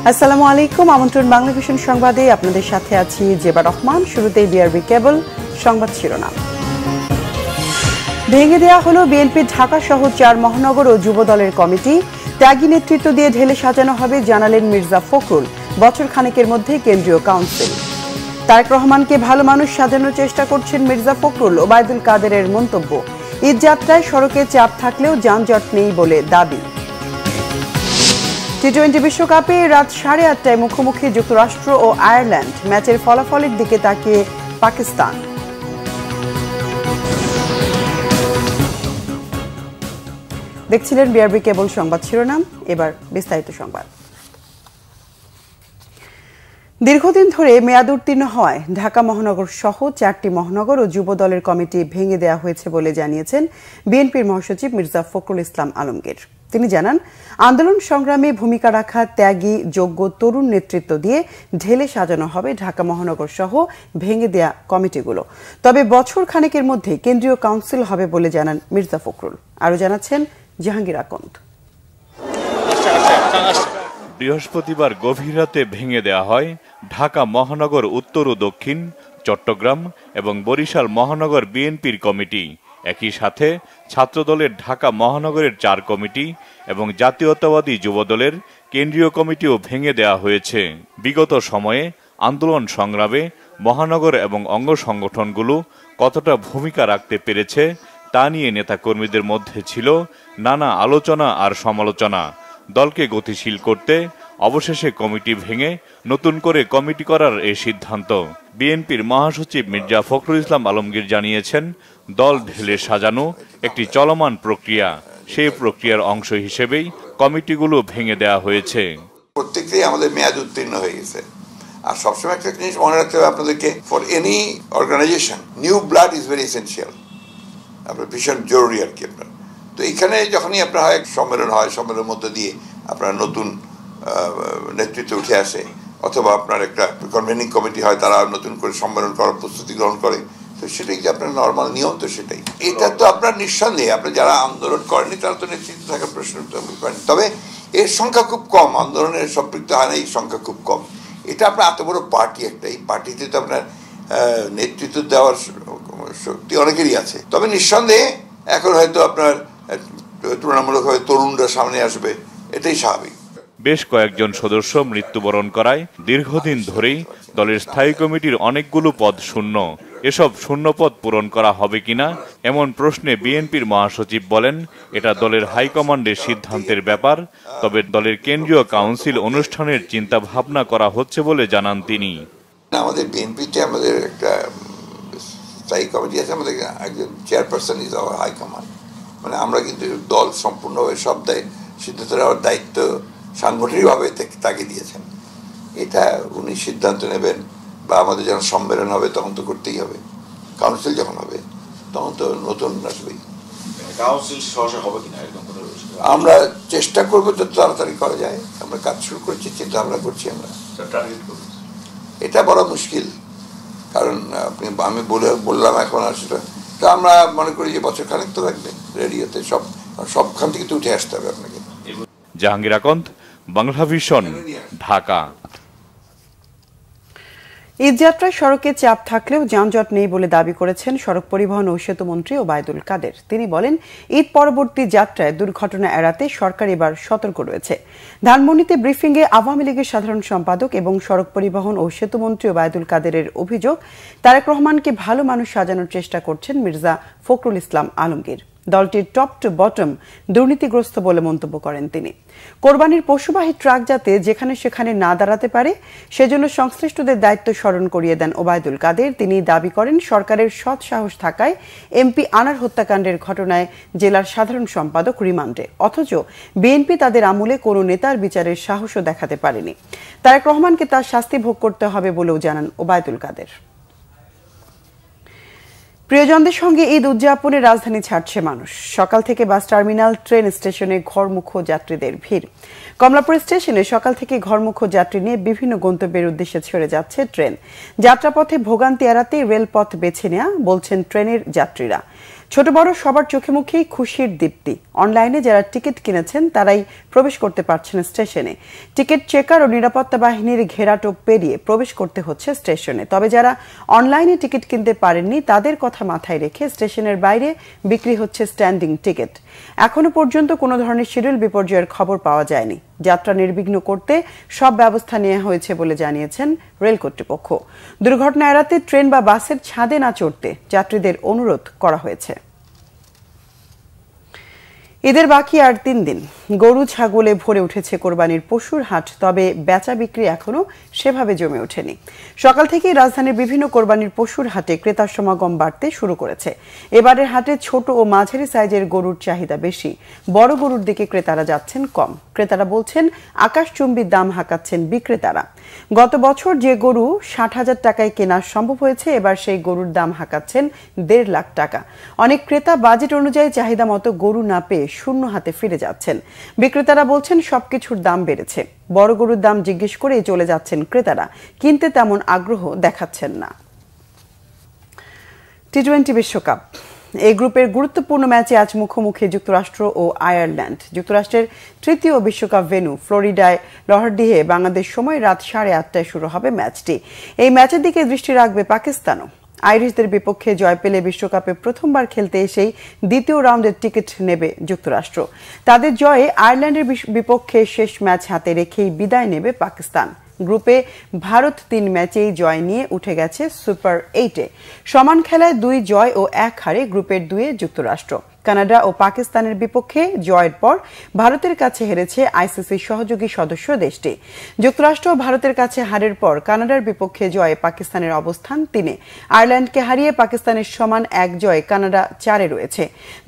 আসসালামু আলাইকুম। আমন্ত্রণ বাংলা ভিশন সংবাদে আপনাদের সাথে আছি জেবা রহমান। শুরুতেই বিআরবি কেবল সংবাদ শিরোনাম। ভেঙে দেওয়া হলো বিএনপির ঢাকা সহ 4 মহানগর ও যুব দলের কমিটি। ত্যাগী নেতৃত্ব দিয়ে ঢেলে সাজানো হবে জানালেন মির্জা ফখরুল। বছর খানেকের মধ্যে কেন্দ্রীয় কাউন্সিল। তারেক রহমানকে ভালো মানুষ সাজানোর চেষ্টা করছেন মির্জা ফখরুল। ওবায়দুল কাদেরের মন্তব্য। ঈদ যাত্রায় সড়কে চাপ থাকলেও যানজট নেই বলে দাবি। টি-20 বিশ্বকাপে রাত 8:30টায় মুখোমুখি যুক্তরাষ্ট্র ও আয়ারল্যান্ড। ম্যাচের ফলাফলের দিকে তাকিয়ে পাকিস্তান। দেখছিলেন বিআরবি কেবল সংবাদ শিরোনাম, এবার বিস্তারিত সংবাদ। দীর্ঘদিন ধরে মেয়াদ উত্তীর্ণ হওয়ায় ঢাকা মহানগর সহ 4টি মহানগর ও যুব দলের কমিটি ভেঙে দেওয়া হয়েছে বলে জানিয়েছেন বিএনপির মহাসচিব মির্জা ফখরুল ইসলাম আলমগীর। তিনি জানান, আন্দোলন সংগ্রামে ভূমিকা রাখা ত্যাগী যোগ্য তরুণ নেতৃত্ব দিয়ে ঢেলে সাজানো হবে ঢাকা মহানগর সহ ভেঙে দেয়া কমিটিগুলো। তবে বছর খানেকের মধ্যে কেন্দ্রীয় কাউন্সিল হবে বলে জানান মির্জা ফখরুল। আরও জানাচ্ছেন জাহাঙ্গীর আকন্দ। বৃহস্পতিবার গভীর রাতে ভেঙে দেওয়া হয় ঢাকা মহানগর উত্তর ও দক্ষিণ, চট্টগ্রাম এবং বরিশাল মহানগর বিএনপির কমিটি। একই সাথে ছাত্রদলের ঢাকা মহানগরের 4 কমিটি এবং জাতীয়তাবাদী যুবদলের কেন্দ্রীয় কমিটিও ভেঙে দেওয়া হয়েছে। বিগত সময়ে আন্দোলন সংগ্রামে মহানগর এবং অঙ্গ সংগঠনগুলো কতটা ভূমিকা রাখতে পেরেছে তা নিয়ে নেতাকর্মীদের মধ্যে ছিল নানা আলোচনা আর সমালোচনা। দলকে গতিশীল করতে অবশেষে কমিটি ভেঙে নতুন করে কমিটি করার এই সিদ্ধান্ত। বিএনপির মহাসচিব মির্জা ফখরুল ইসলাম আলমগীর জানিয়েছেন, দল ঢেলে সাজানো একটি চলমান প্রক্রিয়া। সেই প্রক্রিয়ার অংশ হিসেবেই কমিটিগুলো ভেঙে দেওয়া হয়েছে। প্রত্যেকটাই আমাদের মেয়াদ উত্তীর্ণ হয়ে গেছে। আর সবসময় একটা জিনিস মনে রাখতে হবে আপনাদেরকে, for any organisation new blood is very essential. আপনার ভীষণ জরুরি আর কি। আপনার তো এখানে যখনই আপনার হয় সম্মেলন হয়, সম্মেলনের মধ্যে দিয়ে আপনার নতুন নেতৃত্ব উঠে আসে, অথবা আপনার একটা কনভেনিং কমিটি হয়, তারা নতুন করে সম্মেলন করার প্রস্তুতি গ্রহণ করে, তো সেটাই যে আপনার নর্মাল নিয়ম। তো সেটাই, এটা তো আপনার নিঃসন্দেহে আপনার যারা আন্দোলন করেনি তারা তো নেতৃত্ব থাকার প্রশ্ন করেনি। তবে এর সংখ্যা খুব কম, আন্দোলনের সম্পৃক্ত হয় না, এই সংখ্যা খুব কম। এটা আপনার এত বড় পার্টি একটা, এই পার্টিতে তো আপনার নেতৃত্ব দেওয়ার শক্তি অনেকেরই আছে। তবে নিঃসন্দেহে এখন হয়তো আপনার তুলনামূলকভাবে তরুণরা সামনে আসবে, এটাই স্বাভাবিক। বেশ কয়েকজন সদস্য মৃত্যুবরণ করায় দীর্ঘদিন ধরেই দলের স্থায়ী কমিটির অনেকগুলো পদ শূন্য। এসব শূন্য পদ পূরণ করা হবে কিনা এমন প্রশ্নে বিএনপির মহাসচিব বলেন, এটা দলের হাইকমান্ডের সিদ্ধান্তের ব্যাপার। তবে দলের কেন্দ্রীয় কাউন্সিল অনুষ্ঠানের চিন্তা ভাবনা করা হচ্ছে বলে জানান তিনি। আমাদের বিএনপিতে আমাদের একটা স্থায়ী কমিটি আছে, আমাদের একজন চেয়ারপারসন ইজ আওয়ার হাইকমান্ড। মানে আমরা কিন্তু দল সম্পূর্ণভাবে সব সিদ্ধান্ত নেওয়ার দায়িত্ব সাংগঠনিকভাবে তাকে দিয়েছেন। এটা উনি সিদ্ধান্ত নেবেন, বা আমাদের যখন সম্মেলন হবে তখন তো করতেই হবে। কাউন্সিল যখন হবে তখন তো নতুন আসবেই। আমরা চেষ্টা করবো যত তাড়াতাড়ি করা যায়। আমরা কাজ শুরু করছি, চিন্তা ভাবনা করছি। আমরা এটা বড় মুশকিল, কারণ আমি বললাম এখন আর সেটা তো আমরা মনে করি যে বছর খানেক তো লাগবে রেডি হতে। সবখান থেকে তো উঠে আসতে হবে আপনাকে। জাহাঙ্গীর আকন্দ, বাংলা ভিশন, ঢাকা। ঈদযাত্রায় সড়কে চাপ থাকলেও যানজট নেই বলে দাবি করেছেন সড়ক পরিবহন ও সেতু মন্ত্রী ওবায়দুল কাদের। তিনি বলেন, ঈদ পরবর্তী যাত্রায় দুর্ঘটনা এড়াতে সরকার এবার সতর্ক রয়েছে। ধানমন্ডিতে ব্রিফিংয়ে আওয়ামী লীগের সাধারণ সম্পাদক এবং সড়ক পরিবহন ও সেতু মন্ত্রী ওবায়দুল কাদেরের অভিযোগ, তারেক রহমানকে ভালো মানুষ সাজানোর চেষ্টা করছেন মির্জা ফখরুল ইসলাম আলমগীর। দলটির টপ টু বটম দুর্নীতিগ্রস্ত বলে মন্তব্য করেন তিনি। কোরবানির পশুবাহী ট্রাক যাতে যেখানে সেখানে না দাঁড়াতে পারে সেজন্য সংশ্লিষ্টদের দায়িত্ব স্মরণ করিয়ে দেন ওবায়দুল কাদের। তিনি দাবি করেন, সরকারের সৎ সাহস থাকায় এমপি আনার হত্যাকাণ্ডের ঘটনায় জেলার সাধারণ সম্পাদক রিমান্ডে, অথচ বিএনপি তাদের আমলে কোনো নেতার বিচারের সাহসও দেখাতে পারেনি। তারেক রহমানকে তার শাস্তি ভোগ করতে হবে বলেও জানান ওবায়দুল কাদের। প্রিয়জনদের সঙ্গে ঈদ উদযাপনে রাজধানী ছাড়ছে মানুষ। সকাল থেকে বাস টার্মিনাল, ট্রেন স্টেশনে ঘরমুখো যাত্রীদের ভিড়। কমলাপুর স্টেশনে সকাল থেকে ঘরমুখো যাত্রী নিয়ে বিভিন্ন গন্তব্যের উদ্দেশ্যে ছেড়ে যাচ্ছে ট্রেন। যাত্রাপথে ভোগান্তি এড়াতে রেলপথ বেছে নেওয়া বলছেন ট্রেনের যাত্রীরা। ছোট বড় সবার চোখে মুখেই খুশির দীপ্তি। অনলাইনে যারা টিকিট কিনেছেন তারাই প্রবেশ করতে পারছেন স্টেশনে। টিকিট চেকার ও নিরাপত্তা বাহিনীর ঘেরাটোপ পেরিয়ে প্রবেশ করতে হচ্ছে স্টেশনে। তবে যারা অনলাইনে টিকিট কিনতে পারেননি তাদের কথা মাথায় রেখে স্টেশনের বাইরে বিক্রি হচ্ছে স্ট্যান্ডিং টিকিট। এখনো পর্যন্ত কোনো ধরনের শিডিউল বিপর্যয়ের খবর পাওয়া যায়নি। যাত্রা নির্বিঘ্ন করতে সব ব্যবস্থা নেওয়া হয়েছে বলে জানিয়েছেন রেল কর্তৃপক্ষ। দুর্ঘটনা এড়াতে ট্রেন বা বাসের ছাদে না চড়তে যাত্রীদের অনুরোধ করা হয়েছে। ঈদের বাকি আর 3 দিন। গরু ছাগলে ভরে উঠেছে কোরবানির পশুর হাট, তবে বেচা বিক্রি এখনো সেভাবে জমে ওঠেনি। সকাল থেকেই রাজধানীর বিভিন্ন কোরবানির পশুর হাটে ক্রেতার সমাগম বাড়তে শুরু করেছে। এবারের হাটে ছোট ও মাঝারি সাইজের গরুর চাহিদা বেশি, বড় গরুর দিকে ক্রেতারা যাচ্ছেন কম। ক্রেতারা বলছেন আকাশচুম্বী দাম হাঁকাচ্ছেন বিক্রেতারা। গত বছর যে গরু 60,000 টাকায় কেনা সম্ভব হয়েছে, এবার সেই গরুর দাম হাঁকাচ্ছেন 1.5 লাখ টাকা। অনেক ক্রেতা বাজেট অনুযায়ী চাহিদা মতো গরু না পেয়ে শূন্য হাতে ফিরে যাচ্ছেন। বিক্রেতারা বলছেন সবকিছুর দাম বেড়েছে। বড় গরুর দাম জিজ্ঞেস করেই চলে যাচ্ছেন ক্রেতারা, কিনতে তেমন আগ্রহ দেখাচ্ছেন না। টি-20 বিশ্বকাপ এই গ্রুপের গুরুত্বপূর্ণ ম্যাচে আজ মুখোমুখি যুক্তরাষ্ট্র ও আয়ারল্যান্ড। যুক্তরাষ্ট্রের তৃতীয় বিশ্বকাপ ভেন্যু ফ্লোরিডায় লহরডিহে বাংলাদেশ সময় রাত 8:30টায় শুরু হবে ম্যাচটি। এই ম্যাচের দিকে দৃষ্টি রাখবে পাকিস্তানও। আইরিশদের বিপক্ষে জয় পেলে বিশ্বকাপে প্রথমবার খেলতে এসেই দ্বিতীয় রাউন্ডের টিকিট নেবে যুক্তরাষ্ট্র। তাদের জয়ে আয়ারল্যান্ডের বিপক্ষে শেষ ম্যাচ হাতে রেখেই বিদায় নেবে পাকিস্তান। গ্রুপে ভারত 3 ম্যাচেই জয় নিয়ে উঠে গেছে সুপার 8-এ। সমান খেলায় 2 জয় ও 1 হারে গ্রুপের 2-এ যুক্তরাষ্ট্র। কানাডা ও পাকিস্তানের বিপক্ষে জয়ের পর ভারতের কাছে হেরেছে আইসিসির সহযোগী সদস্য দেশটি। যুক্তরাষ্ট্র ও ভারতের কাছে হারের পর কানাডার বিপক্ষে জয়ে পাকিস্তানের অবস্থান 3-এ। আয়ারল্যান্ডকে হারিয়ে পাকিস্তানের সমান 1 জয়ে কানাডা 4-এ রয়েছে।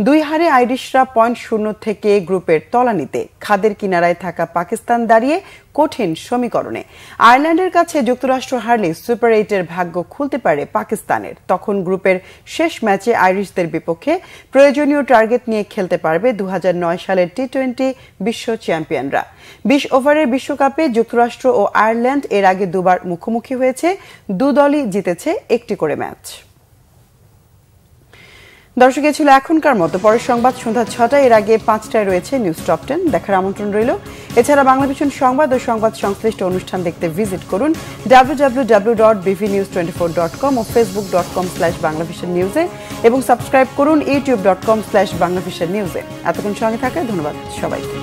2 হারে আইরিশরা পয়েন্ট শূন্য থেকে গ্রুপের তলানিতে। খাদের কিনারায় থাকা পাকিস্তান দাঁড়িয়ে কঠিন সমীকরণে। আয়ারল্যান্ডের কাছে যুক্তরাষ্ট্র হারলে সুপার 8-এর ভাগ্য খুলতে পারে পাকিস্তানের। তখন গ্রুপের শেষ ম্যাচে আইরিশদের বিপক্ষে প্রয়োজনীয় টার্গেট নিয়ে খেলতে পারবে 2009 সালের টি-20 বিশ্ব চ্যাম্পিয়নরা। 20 ওভারের বিশ্বকাপে যুক্তরাষ্ট্র ও আয়ারল্যান্ড এর আগে 2বার মুখোমুখি হয়েছে। 2 দলই জিতেছে 1টি করে ম্যাচ। দর্শক, ছিল এখনকার মতো। পরের সংবাদ সন্ধ্যা 6টায়, এর আগে 5টায় রয়েছে নিউজ টপ 10 দেখার আমন্ত্রণ রইল। এছাড়া বাংলাভিশন সংবাদ ও সংবাদ সংশ্লিষ্ট অনুষ্ঠান দেখতে ভিজিট করুন www.bvnews24.com ও facebook.com/banglavisionnews-এ এবং সাবস্ক্রাইব করুন youtube.com/banglavisionnews-এ। এতক্ষণ সঙ্গে থাকায় ধন্যবাদ সবাইকে।